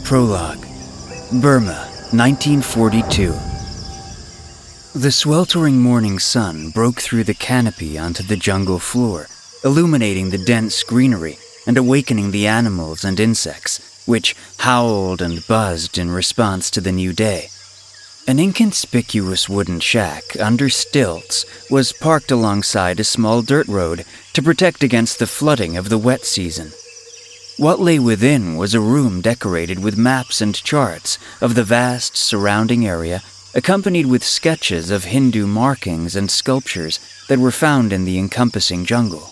Prologue. Burma, 1942. The sweltering morning sun broke through the canopy onto the jungle floor, illuminating the dense greenery and awakening the animals and insects, which howled and buzzed in response to the new day. An inconspicuous wooden shack under stilts was parked alongside a small dirt road to protect against the flooding of the wet season. What lay within was a room decorated with maps and charts of the vast surrounding area, accompanied with sketches of Hindu markings and sculptures that were found in the encompassing jungle.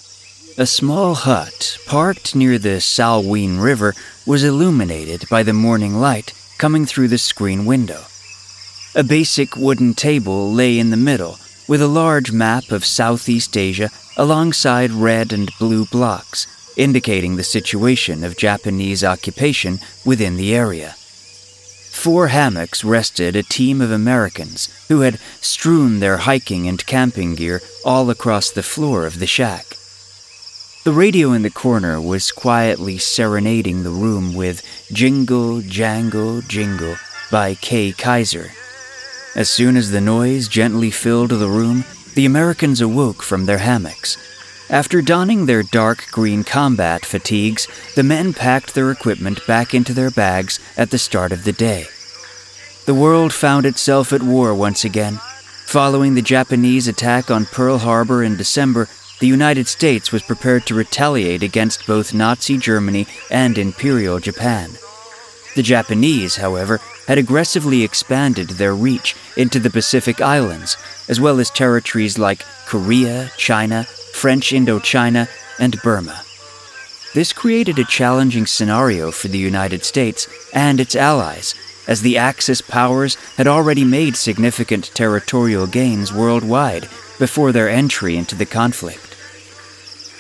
A small hut, parked near the Salween River, was illuminated by the morning light coming through the screen window. A basic wooden table lay in the middle, with a large map of Southeast Asia alongside red and blue blocks, indicating the situation of Japanese occupation within the area. 4 hammocks rested a team of Americans who had strewn their hiking and camping gear all across the floor of the shack. The radio in the corner was quietly serenading the room with Jingle, Jangle, Jingle by Kay Kaiser. As soon as the noise gently filled the room, the Americans awoke from their hammocks. After donning their dark green combat fatigues, the men packed their equipment back into their bags at the start of the day. The world found itself at war once again. Following the Japanese attack on Pearl Harbor in December, the United States was prepared to retaliate against both Nazi Germany and Imperial Japan. The Japanese, however, had aggressively expanded their reach into the Pacific Islands, as well as territories like Korea, China, French Indochina, and Burma. This created a challenging scenario for the United States and its allies, as the Axis powers had already made significant territorial gains worldwide before their entry into the conflict.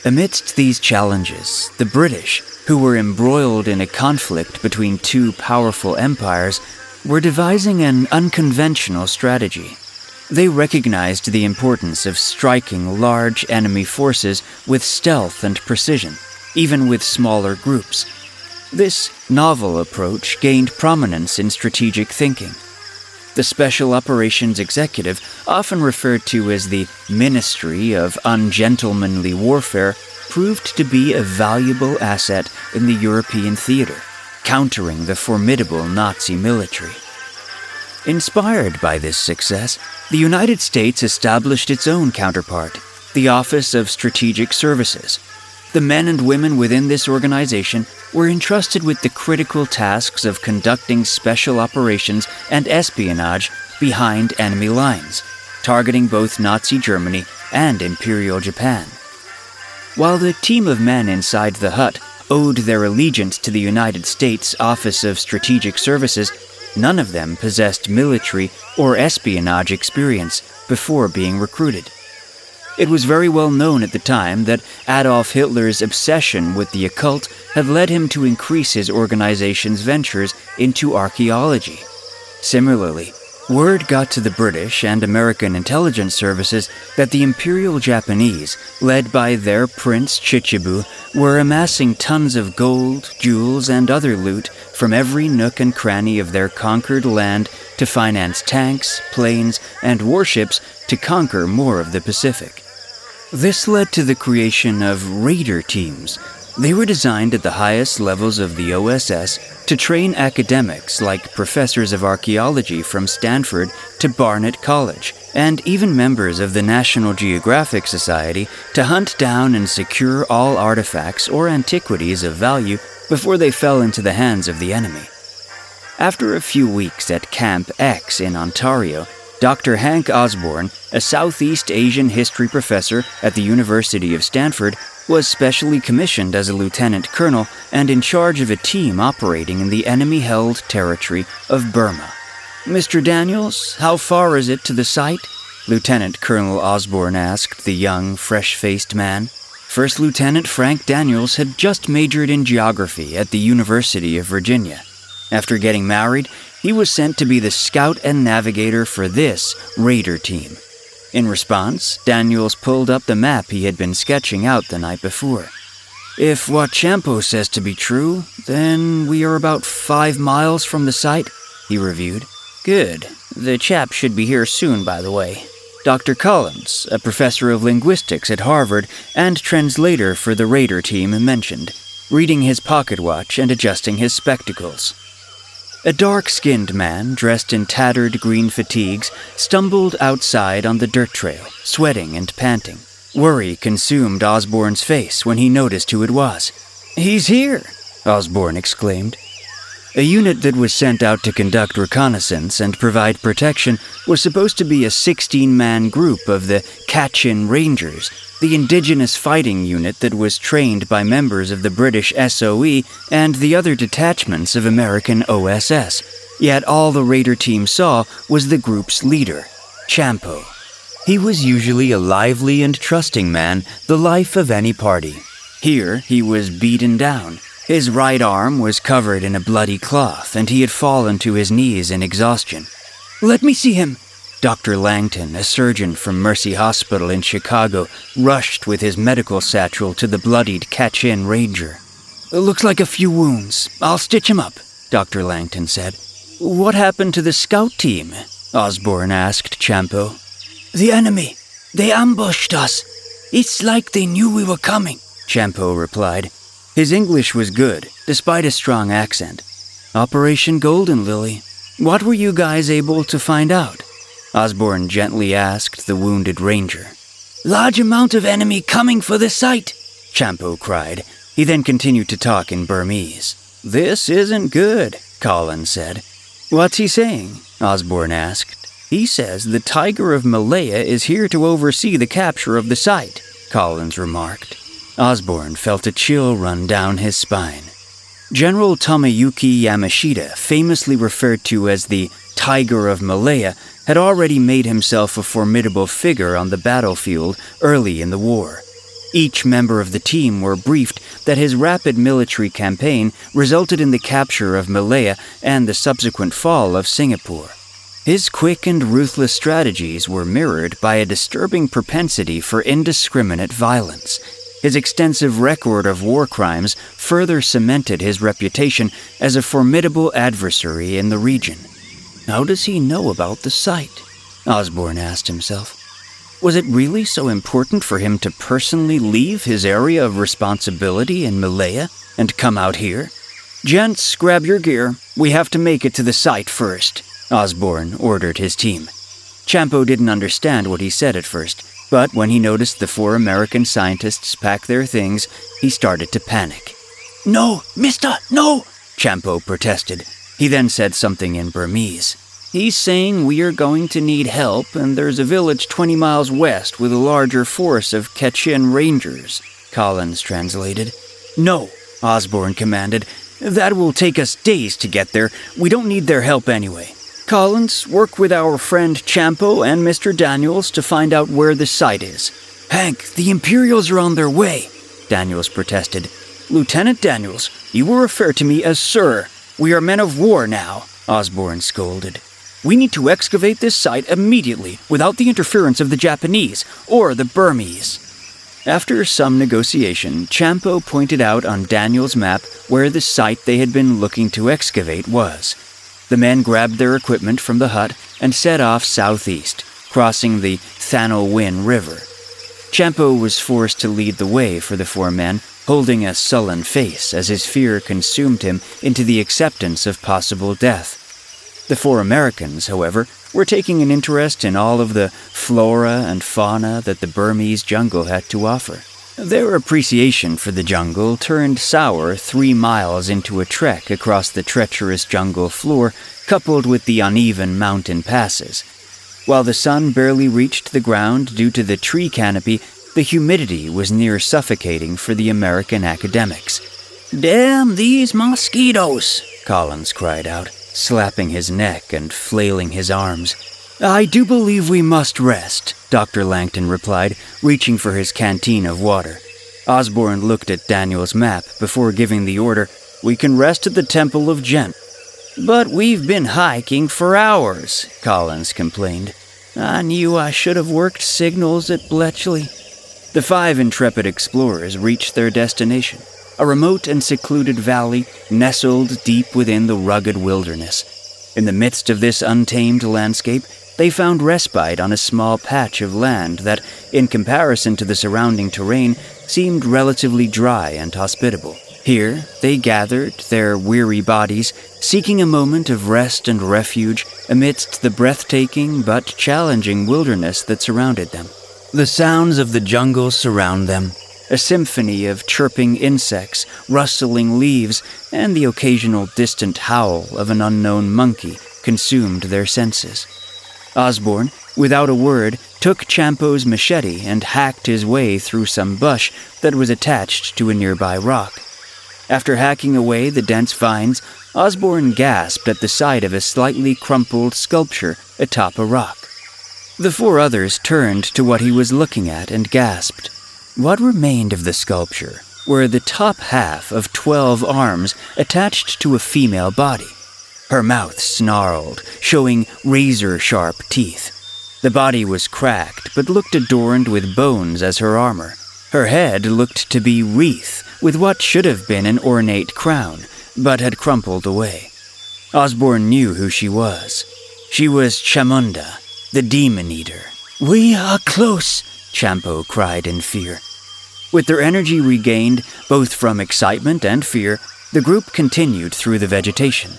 Amidst these challenges, the British, who were embroiled in a conflict between 2 powerful empires, were devising an unconventional strategy. They recognized the importance of striking large enemy forces with stealth and precision, even with smaller groups. This novel approach gained prominence in strategic thinking. The Special Operations Executive, often referred to as the Ministry of Ungentlemanly Warfare, proved to be a valuable asset in the European theater, countering the formidable Nazi military. Inspired by this success, the United States established its own counterpart, the Office of Strategic Services. The men and women within this organization were entrusted with the critical tasks of conducting special operations and espionage behind enemy lines, targeting both Nazi Germany and Imperial Japan. While the team of men inside the hut owed their allegiance to the United States Office of Strategic Services, none of them possessed military or espionage experience before being recruited. It was very well known at the time that Adolf Hitler's obsession with the occult had led him to increase his organization's ventures into archaeology. Similarly, word got to the British and American intelligence services that the Imperial Japanese, led by their Prince Chichibu, were amassing tons of gold, jewels, and other loot from every nook and cranny of their conquered land to finance tanks, planes, and warships to conquer more of the Pacific. This led to the creation of raider teams. They were designed at the highest levels of the OSS to train academics like professors of archaeology from Stanford to Barnett College, and even members of the National Geographic Society to hunt down and secure all artifacts or antiquities of value before they fell into the hands of the enemy. After a few weeks at Camp X in Ontario, Dr. Hank Osborne, a Southeast Asian history professor at the University of Stanford, was specially commissioned as a lieutenant colonel and in charge of a team operating in the enemy-held territory of Burma. "Mr. Daniels, how far is it to the site?" Lieutenant Colonel Osborne asked the young, fresh-faced man. First Lieutenant Frank Daniels had just majored in geography at the University of Virginia. After getting married, he was sent to be the scout and navigator for this raider team. In response, Daniels pulled up the map he had been sketching out the night before. If what Champo says to be true, then we are about 5 miles from the site, he reviewed. Good. The chap should be here soon, by the way. Dr. Collins, a professor of linguistics at Harvard and translator for the raider team, mentioned, reading his pocket watch and adjusting his spectacles. A dark-skinned man, dressed in tattered green fatigues, stumbled outside on the dirt trail, sweating and panting. Worry consumed Osborne's face when he noticed who it was. "He's here!" Osborne exclaimed. A unit that was sent out to conduct reconnaissance and provide protection was supposed to be a 16-man group of the Kachin Rangers, the indigenous fighting unit that was trained by members of the British SOE and the other detachments of American OSS. Yet all the raider team saw was the group's leader, Champo. He was usually a lively and trusting man, the life of any party. Here he was beaten down. His right arm was covered in a bloody cloth, and he had fallen to his knees in exhaustion. "Let me see him!" Dr. Langton, a surgeon from Mercy Hospital in Chicago, rushed with his medical satchel to the bloodied Kachin Ranger. "Looks like a few wounds. I'll stitch him up," Dr. Langton said. "What happened to the scout team?" Osborne asked Champo. "The enemy. They ambushed us. It's like they knew we were coming," Champo replied. His English was good, despite a strong accent. "Operation Golden Lily. What were you guys able to find out?" Osborne gently asked the wounded ranger. "Large amount of enemy coming for the site," Champo cried. He then continued to talk in Burmese. "This isn't good," Collins said. "What's he saying?" Osborne asked. "He says the Tiger of Malaya is here to oversee the capture of the site," Collins remarked. Osborne felt a chill run down his spine. General Tomoyuki Yamashita, famously referred to as the Tiger of Malaya, had already made himself a formidable figure on the battlefield early in the war. Each member of the team were briefed that his rapid military campaign resulted in the capture of Malaya and the subsequent fall of Singapore. His quick and ruthless strategies were mirrored by a disturbing propensity for indiscriminate violence. His extensive record of war crimes further cemented his reputation as a formidable adversary in the region. How does he know about the site? Osborne asked himself. Was it really so important for him to personally leave his area of responsibility in Malaya and come out here? "Gents, grab your gear. We have to make it to the site first," Osborne ordered his team. Champo didn't understand what he said at first, but when he noticed the 4 American scientists pack their things, he started to panic. "No, mister, no!" Champo protested. He then said something in Burmese. "He's saying we are going to need help, and there's a village 20 miles west with a larger force of Kachin Rangers," Collins translated. "No," Osborne commanded. "That will take us days to get there. We don't need their help anyway. Collins, work with our friend Champo and Mr. Daniels to find out where the site is." "Hank, the Imperials are on their way," Daniels protested. "Lieutenant Daniels, you will refer to me as Sir. We are men of war now," Osborne scolded. "We need to excavate this site immediately without the interference of the Japanese or the Burmese." After some negotiation, Champo pointed out on Daniels' map where the site they had been looking to excavate was. The men grabbed their equipment from the hut and set off southeast, crossing the Thanowin River. Champo was forced to lead the way for the 4 men, holding a sullen face as his fear consumed him into the acceptance of possible death. The 4 Americans, however, were taking an interest in all of the flora and fauna that the Burmese jungle had to offer. Their appreciation for the jungle turned sour 3 miles into a trek across the treacherous jungle floor, coupled with the uneven mountain passes. While the sun barely reached the ground due to the tree canopy, the humidity was near suffocating for the American academics. "Damn these mosquitoes!" Collins cried out, slapping his neck and flailing his arms. "I do believe we must rest," Dr. Langton replied, reaching for his canteen of water. Osborne looked at Daniel's map before giving the order, "We can rest at the Temple of Gent." "But we've been hiking for hours," Collins complained. "I knew I should have worked signals at Bletchley." The 5 intrepid explorers reached their destination, a remote and secluded valley nestled deep within the rugged wilderness. In the midst of this untamed landscape, they found respite on a small patch of land that, in comparison to the surrounding terrain, seemed relatively dry and hospitable. Here, they gathered their weary bodies, seeking a moment of rest and refuge amidst the breathtaking but challenging wilderness that surrounded them. The sounds of the jungle surround them, a symphony of chirping insects, rustling leaves, and the occasional distant howl of an unknown monkey consumed their senses. Osborne, without a word, took Champo's machete and hacked his way through some bush that was attached to a nearby rock. After hacking away the dense vines, Osborne gasped at the sight of a slightly crumpled sculpture atop a rock. The 4 others turned to what he was looking at and gasped. What remained of the sculpture were the top half of 12 arms attached to a female body. Her mouth snarled, showing razor-sharp teeth. The body was cracked, but looked adorned with bones as her armor. Her head looked to be wreathed with what should have been an ornate crown, but had crumpled away. Osborne knew who she was. She was Chamunda, the Demon Eater. "We are close," Champo cried in fear. With their energy regained, both from excitement and fear, the group continued through the vegetation.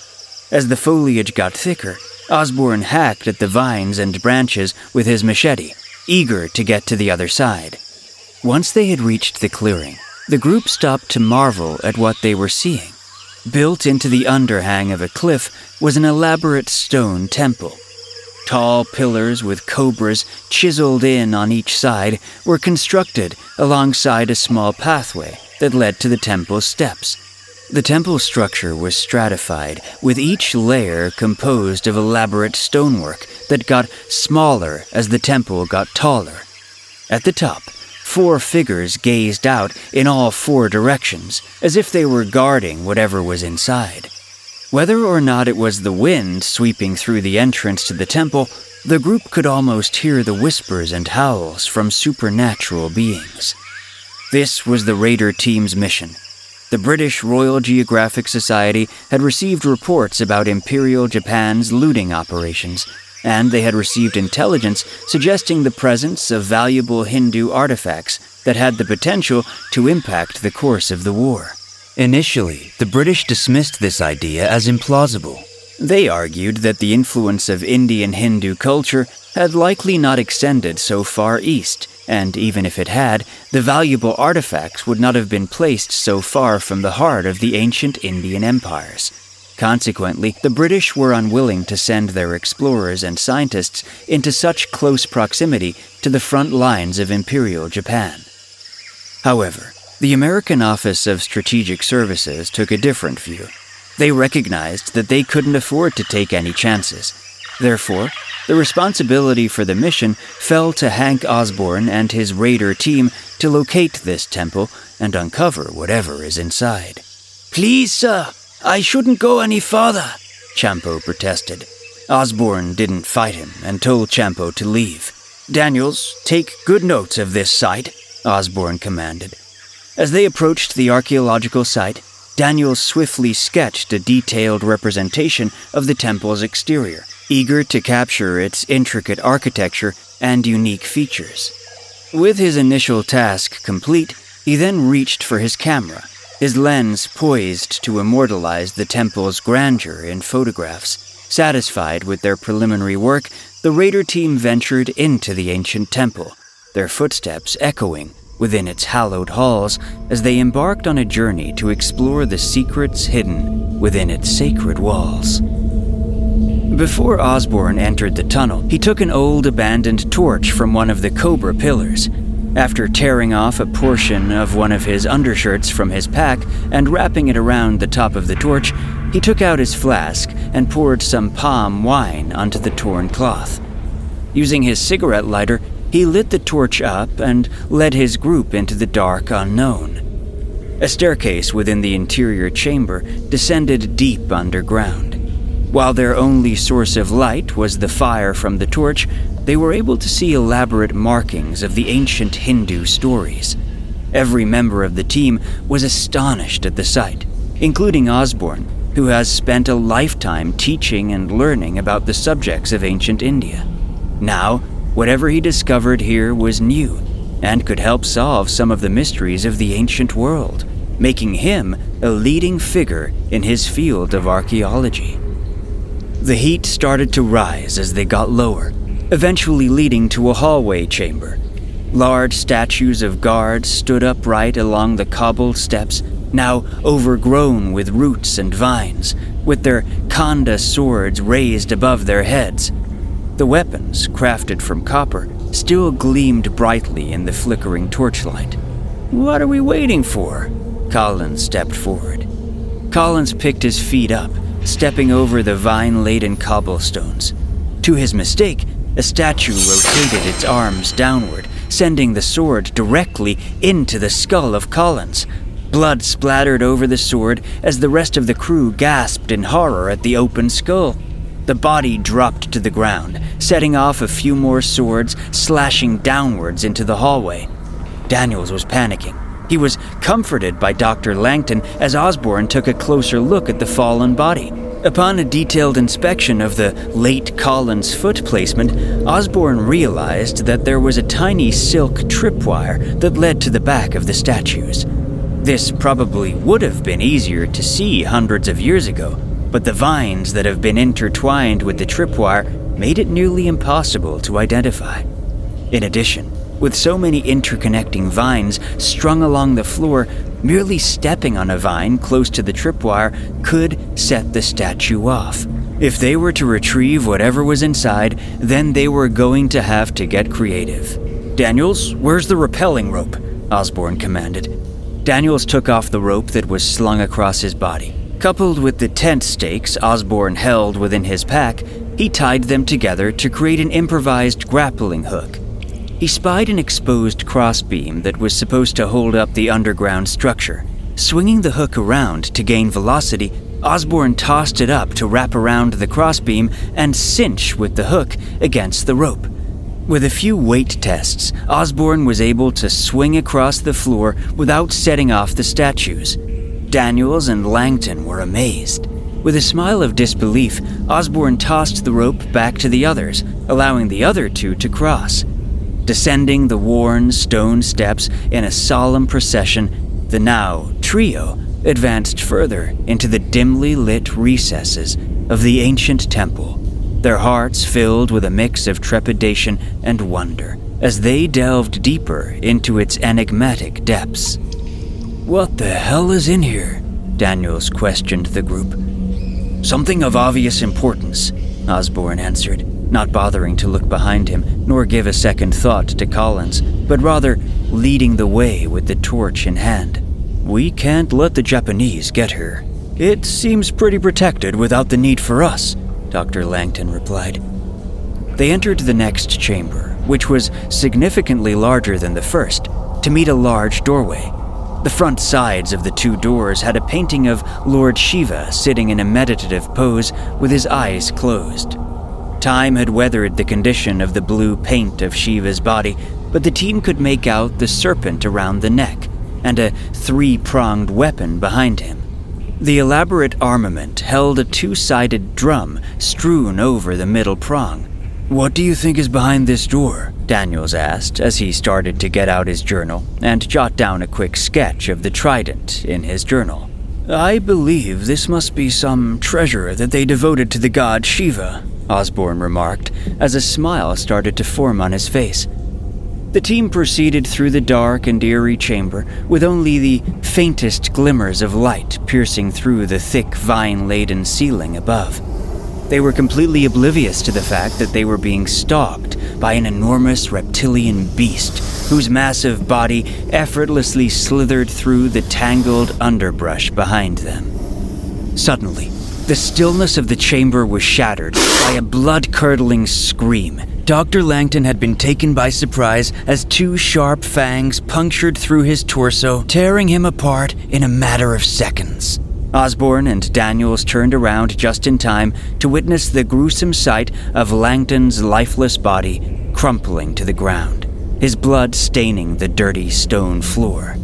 As the foliage got thicker, Osborne hacked at the vines and branches with his machete, eager to get to the other side. Once they had reached the clearing, the group stopped to marvel at what they were seeing. Built into the underhang of a cliff was an elaborate stone temple. Tall pillars with cobras chiseled in on each side were constructed alongside a small pathway that led to the temple's steps. The temple structure was stratified, with each layer composed of elaborate stonework that got smaller as the temple got taller. At the top, 4 figures gazed out in all 4 directions, as if they were guarding whatever was inside. Whether or not it was the wind sweeping through the entrance to the temple, the group could almost hear the whispers and howls from supernatural beings. This was the raider team's mission. The British Royal Geographic Society had received reports about Imperial Japan's looting operations, and they had received intelligence suggesting the presence of valuable Hindu artifacts that had the potential to impact the course of the war. Initially, the British dismissed this idea as implausible. They argued that the influence of Indian Hindu culture had likely not extended so far east, and even if it had, the valuable artifacts would not have been placed so far from the heart of the ancient Indian empires. Consequently, the British were unwilling to send their explorers and scientists into such close proximity to the front lines of Imperial Japan. However, the American Office of Strategic Services took a different view. They recognized that they couldn't afford to take any chances. Therefore, the responsibility for the mission fell to Hank Osborne and his raider team to locate this temple and uncover whatever is inside. "Please, sir, I shouldn't go any farther," Champo protested. Osborne didn't fight him and told Champo to leave. "Daniels, take good notes of this site," Osborne commanded. As they approached the archaeological site, Daniels swiftly sketched a detailed representation of the temple's exterior, eager to capture its intricate architecture and unique features. With his initial task complete, he then reached for his camera, his lens poised to immortalize the temple's grandeur in photographs. Satisfied with their preliminary work, the raider team ventured into the ancient temple, their footsteps echoing within its hallowed halls as they embarked on a journey to explore the secrets hidden within its sacred walls. Before Osborne entered the tunnel, he took an old abandoned torch from one of the cobra pillars. After tearing off a portion of one of his undershirts from his pack and wrapping it around the top of the torch, he took out his flask and poured some palm wine onto the torn cloth. Using his cigarette lighter, he lit the torch up and led his group into the dark unknown. A staircase within the interior chamber descended deep underground. While their only source of light was the fire from the torch, they were able to see elaborate markings of the ancient Hindu stories. Every member of the team was astonished at the sight, including Osborne, who has spent a lifetime teaching and learning about the subjects of ancient India. Now, whatever he discovered here was new and could help solve some of the mysteries of the ancient world, making him a leading figure in his field of archaeology. The heat started to rise as they got lower, eventually leading to a hallway chamber. Large statues of guards stood upright along the cobbled steps, now overgrown with roots and vines, with their khanda swords raised above their heads. The weapons, crafted from copper, still gleamed brightly in the flickering torchlight. "What are we waiting for?" Collins stepped forward. Collins picked his feet up, stepping over the vine-laden cobblestones. To his mistake, a statue rotated its arms downward, sending the sword directly into the skull of Collins. Blood splattered over the sword as the rest of the crew gasped in horror at the open skull. The body dropped to the ground, setting off a few more swords slashing downwards into the hallway. Daniels was panicking. He was comforted by Dr. Langton as Osborne took a closer look at the fallen body. Upon a detailed inspection of the late Collins' foot placement, Osborne realized that there was a tiny silk tripwire that led to the back of the statues. This probably would have been easier to see hundreds of years ago, but the vines that have been intertwined with the tripwire made it nearly impossible to identify. In addition, with so many interconnecting vines strung along the floor, merely stepping on a vine close to the tripwire could set the statue off. If they were to retrieve whatever was inside, then they were going to have to get creative. "Daniels, where's the rappelling rope?" Osborne commanded. Daniels took off the rope that was slung across his body. Coupled with the tent stakes Osborne held within his pack, he tied them together to create an improvised grappling hook. He spied an exposed crossbeam that was supposed to hold up the underground structure. Swinging the hook around to gain velocity, Osborne tossed it up to wrap around the crossbeam and cinch with the hook against the rope. With a few weight tests, Osborne was able to swing across the floor without setting off the statues. Daniels and Langton were amazed. With a smile of disbelief, Osborne tossed the rope back to the others, allowing the other two to cross. Descending the worn stone steps in a solemn procession, the now trio advanced further into the dimly lit recesses of the ancient temple, their hearts filled with a mix of trepidation and wonder as they delved deeper into its enigmatic depths. "What the hell is in here?" Daniels questioned the group. "Something of obvious importance," Osborne answered, not bothering to look behind him nor give a second thought to Collins, but rather leading the way with the torch in hand. "We can't let the Japanese get here. It seems pretty protected without the need for us," Dr. Langton replied. They entered the next chamber, which was significantly larger than the first, to meet a large doorway. The front sides of the two doors had a painting of Lord Shiva sitting in a meditative pose with his eyes closed. Time had weathered the condition of the blue paint of Shiva's body, but the team could make out the serpent around the neck and a three-pronged weapon behind him. The elaborate armament held a two-sided drum strewn over the middle prong. "What do you think is behind this door?" Daniels asked as he started to get out his journal and jot down a quick sketch of the trident in his journal. "I believe this must be some treasure that they devoted to the god Shiva," Osborne remarked as a smile started to form on his face. The team proceeded through the dark and eerie chamber with only the faintest glimmers of light piercing through the thick vine-laden ceiling above. They were completely oblivious to the fact that they were being stalked by an enormous reptilian beast whose massive body effortlessly slithered through the tangled underbrush behind them. Suddenly, the stillness of the chamber was shattered by a blood-curdling scream. Dr. Langton had been taken by surprise as two sharp fangs punctured through his torso, tearing him apart in a matter of seconds. Osborne and Daniels turned around just in time to witness the gruesome sight of Langton's lifeless body crumpling to the ground, his blood staining the dirty stone floor.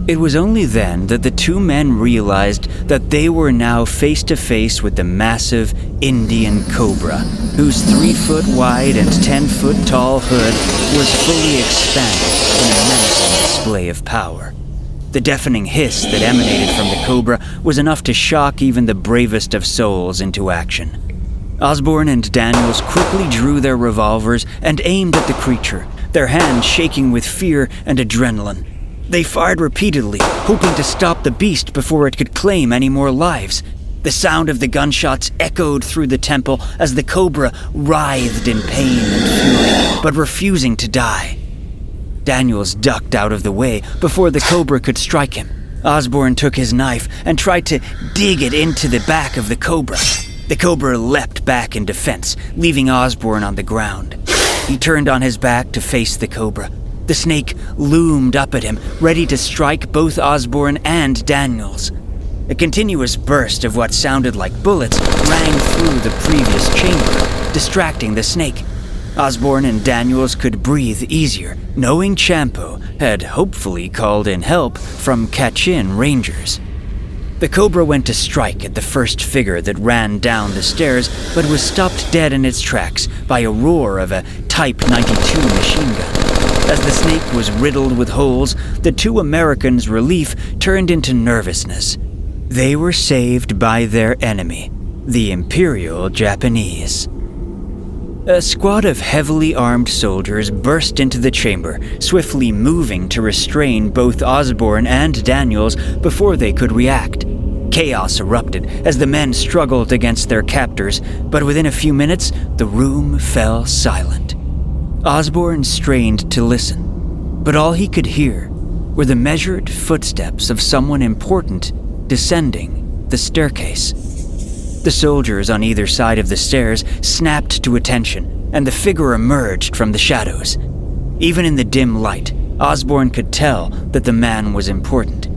It was only then that the two men realized that they were now face to face with the massive Indian cobra, whose 3-foot wide and 10-foot tall hood was fully expanded in a menacing display of power. The deafening hiss that emanated from the cobra was enough to shock even the bravest of souls into action. Osborne and Daniels quickly drew their revolvers and aimed at the creature, their hands shaking with fear and adrenaline. They fired repeatedly, hoping to stop the beast before it could claim any more lives. The sound of the gunshots echoed through the temple as the cobra writhed in pain and fury, but refusing to die. Daniels ducked out of the way before the cobra could strike him. Osborne took his knife and tried to dig it into the back of the cobra. The cobra leapt back in defense, leaving Osborne on the ground. He turned on his back to face the cobra. The snake loomed up at him, ready to strike both Osborne and Daniels. A continuous burst of what sounded like bullets rang through the previous chamber, distracting the snake. Osborne and Daniels could breathe easier, knowing Champo had hopefully called in help from Kachin Rangers. The cobra went to strike at the first figure that ran down the stairs, but was stopped dead in its tracks by a roar of a Type 92 machine gun. As the snake was riddled with holes, the two Americans' relief turned into nervousness. They were saved by their enemy, the Imperial Japanese. A squad of heavily armed soldiers burst into the chamber, swiftly moving to restrain both Osborne and Daniels before they could react. Chaos erupted as the men struggled against their captors, but within a few minutes, the room fell silent. Osborne strained to listen, but all he could hear were the measured footsteps of someone important descending the staircase. The soldiers on either side of the stairs snapped to attention, and the figure emerged from the shadows. Even in the dim light, Osborne could tell that the man was important.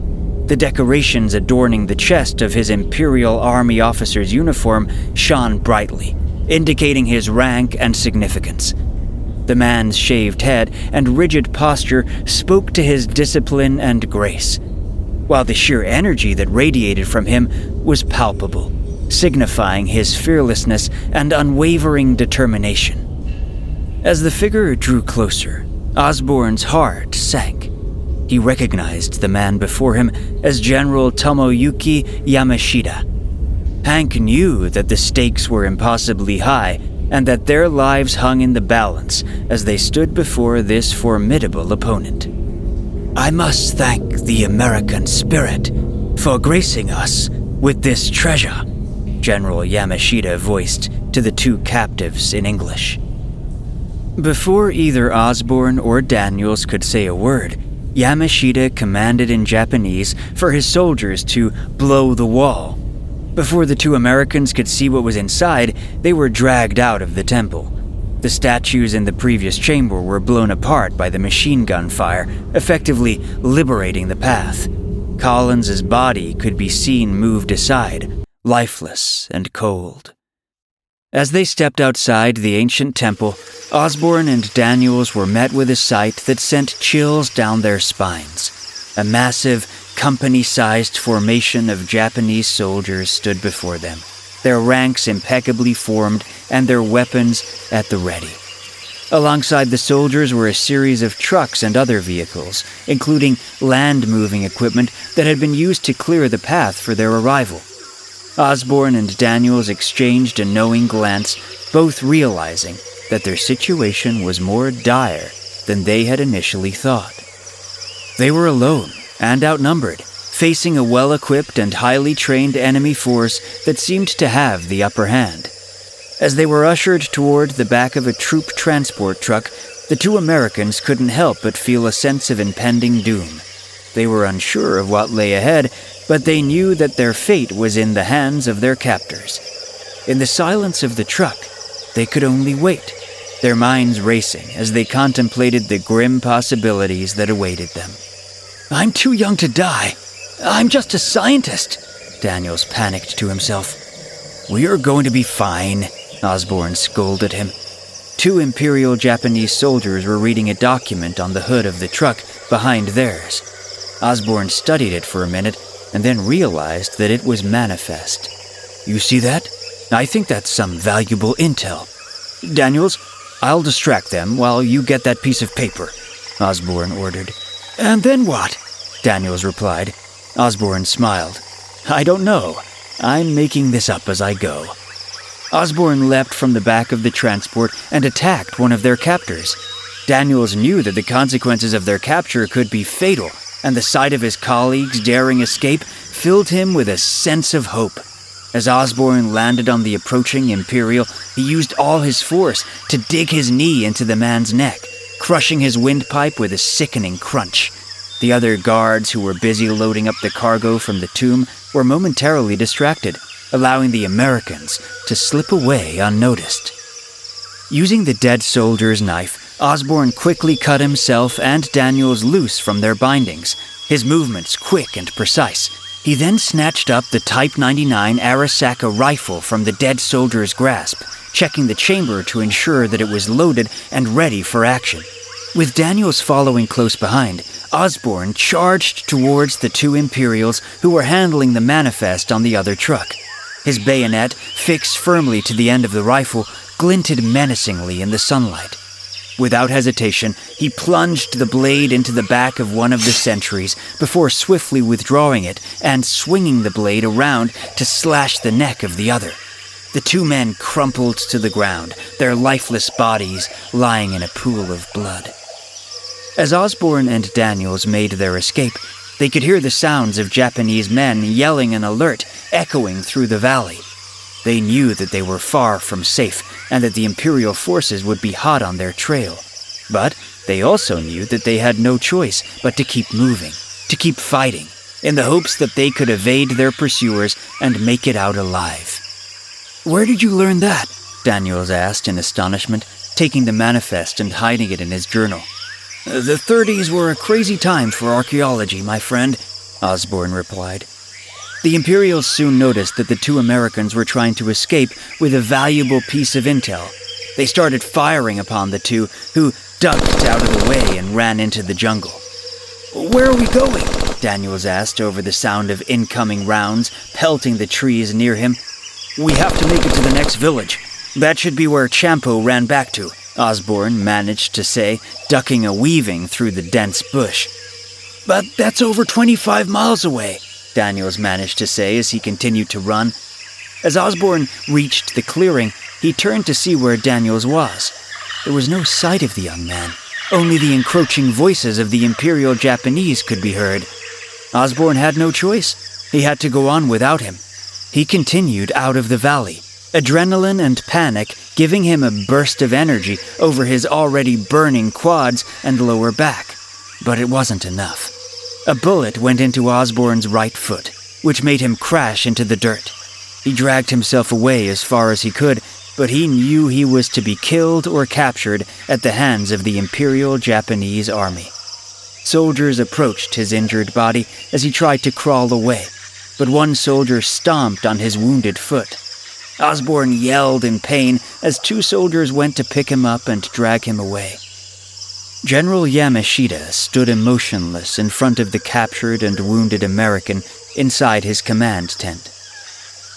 The decorations adorning the chest of his Imperial Army officer's uniform shone brightly, indicating his rank and significance. The man's shaved head and rigid posture spoke to his discipline and grace, while the sheer energy that radiated from him was palpable, signifying his fearlessness and unwavering determination. As the figure drew closer, Osborne's heart sank. He recognized the man before him as General Tomoyuki Yamashita. Hank knew that the stakes were impossibly high and that their lives hung in the balance as they stood before this formidable opponent. "I must thank the American spirit for gracing us with this treasure," General Yamashita voiced to the two captives in English. Before either Osborne or Daniels could say a word, Yamashita commanded in Japanese for his soldiers to blow the wall. Before the two Americans could see what was inside, they were dragged out of the temple. The statues in the previous chamber were blown apart by the machine gun fire, effectively liberating the path. Collins's body could be seen moved aside, lifeless and cold. As they stepped outside the ancient temple, Osborne and Daniels were met with a sight that sent chills down their spines. A massive, company-sized formation of Japanese soldiers stood before them, their ranks impeccably formed and their weapons at the ready. Alongside the soldiers were a series of trucks and other vehicles, including land-moving equipment that had been used to clear the path for their arrival. Osborne and Daniels exchanged a knowing glance, both realizing that their situation was more dire than they had initially thought. They were alone and outnumbered, facing a well-equipped and highly trained enemy force that seemed to have the upper hand. As they were ushered toward the back of a troop transport truck, the two Americans couldn't help but feel a sense of impending doom. They were unsure of what lay ahead, but they knew that their fate was in the hands of their captors. In the silence of the truck, they could only wait, their minds racing as they contemplated the grim possibilities that awaited them. "I'm too young to die. I'm just a scientist," Daniels panicked to himself. "We are going to be fine," Osborne scolded him. 2 Imperial Japanese soldiers were reading a document on the hood of the truck behind theirs. Osborne studied it for a minute and then realized that it was manifest. "You see that? I think that's some valuable intel. Daniels, I'll distract them while you get that piece of paper," Osborne ordered. "And then what?" Daniels replied. Osborne smiled. "I don't know. I'm making this up as I go." Osborne leapt from the back of the transport and attacked one of their captors. Daniels knew that the consequences of their capture could be fatal, and the sight of his colleagues daring escape filled him with a sense of hope. As Osborne landed on the approaching Imperial, he used all his force to dig his knee into the man's neck, crushing his windpipe with a sickening crunch. The other guards who were busy loading up the cargo from the tomb were momentarily distracted, allowing the Americans to slip away unnoticed. Using the dead soldier's knife, Osborne quickly cut himself and Daniels loose from their bindings, his movements quick and precise. He then snatched up the Type 99 Arisaka rifle from the dead soldier's grasp, checking the chamber to ensure that it was loaded and ready for action. With Daniels following close behind, Osborne charged towards the 2 Imperials who were handling the manifest on the other truck. His bayonet, fixed firmly to the end of the rifle, glinted menacingly in the sunlight. Without hesitation, he plunged the blade into the back of one of the sentries before swiftly withdrawing it and swinging the blade around to slash the neck of the other. The 2 men crumpled to the ground, their lifeless bodies lying in a pool of blood. As Osborne and Daniels made their escape, they could hear the sounds of Japanese men yelling an alert echoing through the valley. They knew that they were far from safe and that the Imperial forces would be hot on their trail. But they also knew that they had no choice but to keep moving, to keep fighting, in the hopes that they could evade their pursuers and make it out alive. "Where did you learn that?" Daniels asked in astonishment, taking the manifest and hiding it in his journal. "The 30s were a crazy time for archaeology, my friend," Osborne replied. The Imperials soon noticed that the 2 Americans were trying to escape with a valuable piece of intel. They started firing upon the 2, who ducked out of the way and ran into the jungle. "Where are we going?" Daniels asked over the sound of incoming rounds pelting the trees near him. "We have to make it to the next village. That should be where Champo ran back to," Osborne managed to say, ducking a weaving through the dense bush. "But that's over 25 miles away," Daniels managed to say as he continued to run. As Osborne reached the clearing, he turned to see where Daniels was. There was no sight of the young man. Only the encroaching voices of the Imperial Japanese could be heard. Osborne had no choice. He had to go on without him. He continued out of the valley, adrenaline and panic giving him a burst of energy over his already burning quads and lower back. But it wasn't enough. A bullet went into Osborne's right foot, which made him crash into the dirt. He dragged himself away as far as he could, but he knew he was to be killed or captured at the hands of the Imperial Japanese Army. Soldiers approached his injured body as he tried to crawl away, but one soldier stomped on his wounded foot. Osborne yelled in pain as 2 soldiers went to pick him up and drag him away. General Yamashita stood emotionless in front of the captured and wounded American inside his command tent.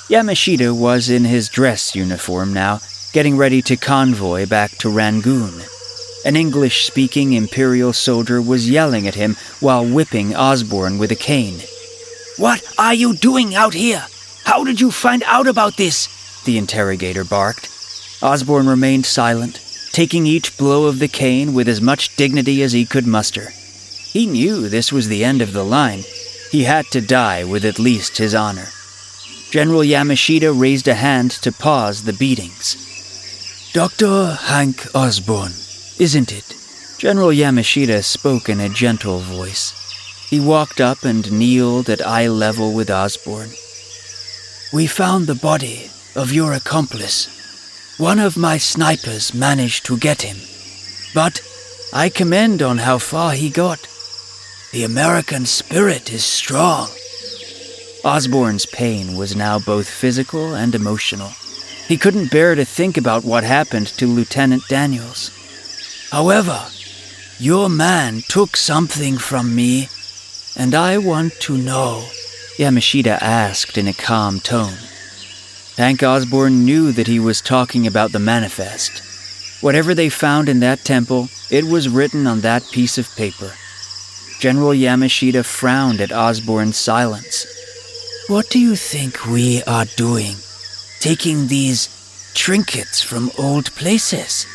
Yamashita was in his dress uniform now, getting ready to convoy back to Rangoon. An English-speaking Imperial soldier was yelling at him while whipping Osborne with a cane. "What are you doing out here? How did you find out about this?" the interrogator barked. Osborne remained silent, taking each blow of the cane with as much dignity as he could muster. He knew this was the end of the line. He had to die with at least his honor. General Yamashita raised a hand to pause the beatings. "Dr. Hank Osborne, isn't it?" General Yamashita spoke in a gentle voice. He walked up and kneeled at eye level with Osborne. "We found the body of your accomplice. One of my snipers managed to get him, but I commend on how far he got. The American spirit is strong." Osborne's pain was now both physical and emotional. He couldn't bear to think about what happened to Lieutenant Daniels. "However, your man took something from me, and I want to know," Yamashita asked in a calm tone. Hank Osborne knew that he was talking about the manifest. Whatever they found in that temple, it was written on that piece of paper. General Yamashita frowned at Osborne's silence. "What do you think we are doing? Taking these trinkets from old places?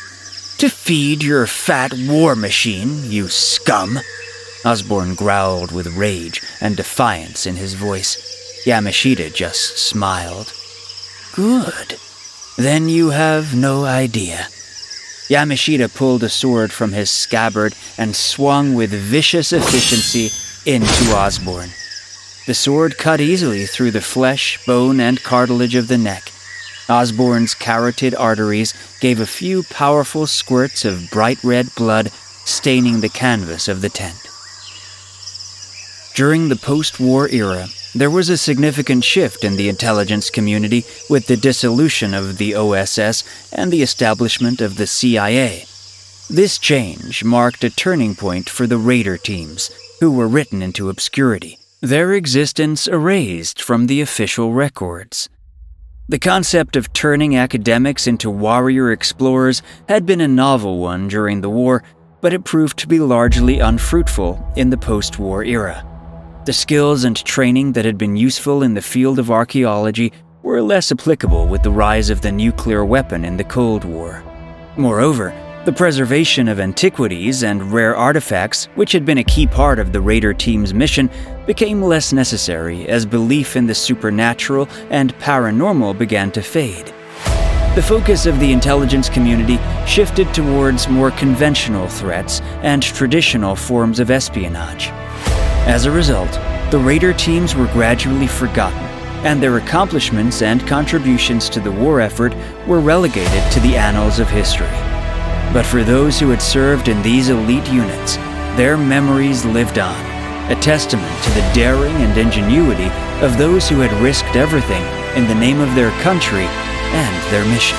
To feed your fat war machine, you scum!" Osborne growled with rage and defiance in his voice. Yamashita just smiled. "Good. Then you have no idea." Yamashita pulled a sword from his scabbard and swung with vicious efficiency into Osborne. The sword cut easily through the flesh, bone, and cartilage of the neck. Osborne's carotid arteries gave a few powerful squirts of bright red blood, staining the canvas of the tent. During the post-war era, there was a significant shift in the intelligence community with the dissolution of the OSS and the establishment of the CIA. This change marked a turning point for the raider teams, who were written into obscurity, their existence erased from the official records. The concept of turning academics into warrior explorers had been a novel one during the war, but it proved to be largely unfruitful in the post-war era. The skills and training that had been useful in the field of archaeology were less applicable with the rise of the nuclear weapon in the Cold War. Moreover, the preservation of antiquities and rare artifacts, which had been a key part of the raider team's mission, became less necessary as belief in the supernatural and paranormal began to fade. The focus of the intelligence community shifted towards more conventional threats and traditional forms of espionage. As a result, the raider teams were gradually forgotten, and their accomplishments and contributions to the war effort were relegated to the annals of history. But for those who had served in these elite units, their memories lived on, a testament to the daring and ingenuity of those who had risked everything in the name of their country and their mission.